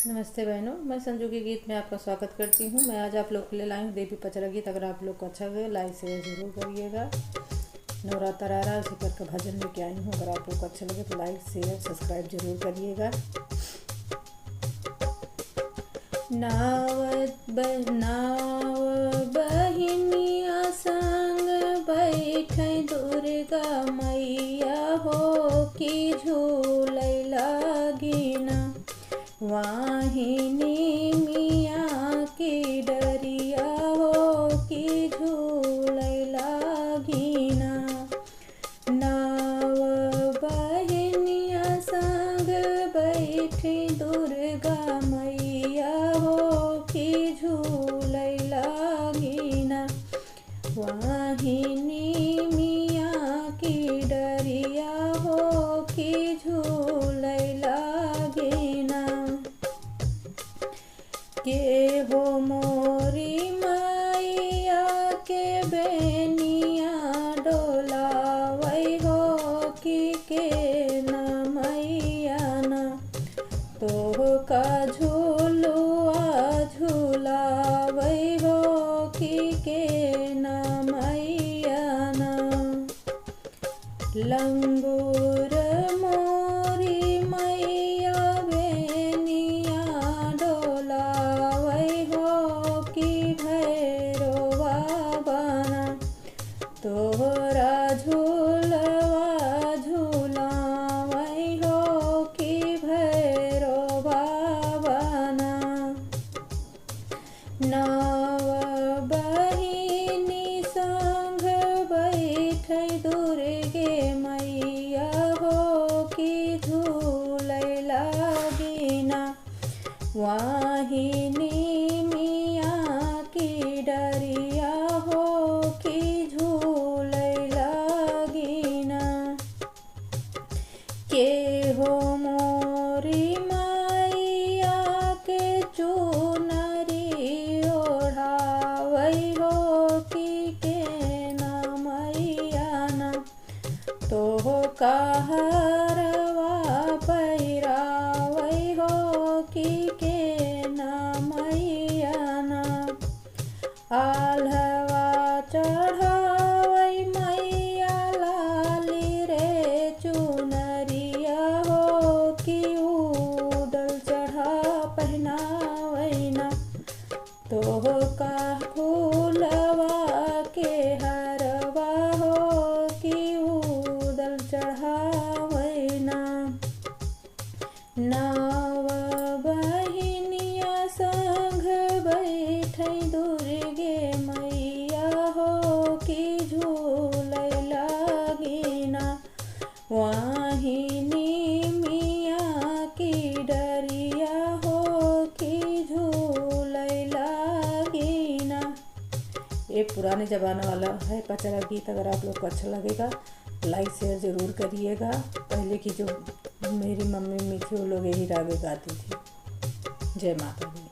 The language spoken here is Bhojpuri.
नमस्ते बहनों, मैं संजू के गीत में आपका स्वागत करती हूँ। मैं आज आप लोग के लिए लाई हूँ देवी पचरा गीत। अगर आप लोग को अच्छा लगे लाइक शेयर जरूर करिएगा। नवरात्र आ रहा है, उसी पर का भजन लेके आई हूँ। अगर आप लोग को अच्छा लगे तो लाइक शेयर सब्सक्राइब जरूर करिएगा। नाव बहिनिया संग बैठे दुर्गा मैया हो कि झूलै लागिना वाहिनी मिया की डरिया हो कि झूलै लागिना। नाव बहिनिया संग बैठी दुर्गा मैया हो कि झूलै लागिना वाहिनी मिया की डरिया हो कि झूलै लागिना। के हो मोरी मैया के बेनिया डोलावै हो कि के न मैया न तो का झूलुआ झूलावै हो कि के न मैया न। लंगूर मोरी मैया बेनिया डोलावै हो कि भैरवा बना तोहरा झूलवा झूलावै हो कि भैरवा बना। नाव बहिनी संग बैठै दुर्गे मैया हो कि झूलै लागिना वाहिनी मिया की डरिया हो कि झूलै लागिना। के हो मोरी मैया के चुनरी ओढ़ावै हो कि के न मैया न तो का हरवा पहिरावै हो कि के न मैया न। आल्हवा चढ़ावै मैया लाली रे चुनरिया हो कि उदल चढ़ा पहनावै न तो का फूलवा के हरवा हो कि उदल चढ़ावै न। नाव बहिनिया संग बैठै दुर्गे मैया हो कि झूलै लागिना वाहिनी मिया की डरिया हो कि झूलै लागिना। ये पुराने ज़माने वाला है पचरा गीत। अगर आप लोग को अच्छा लगेगा लाइक शेयर ज़रूर करिएगा। पहले की जो मेरी मम्मी थी वो लोग यही रागे गाती थी। जय माता दी।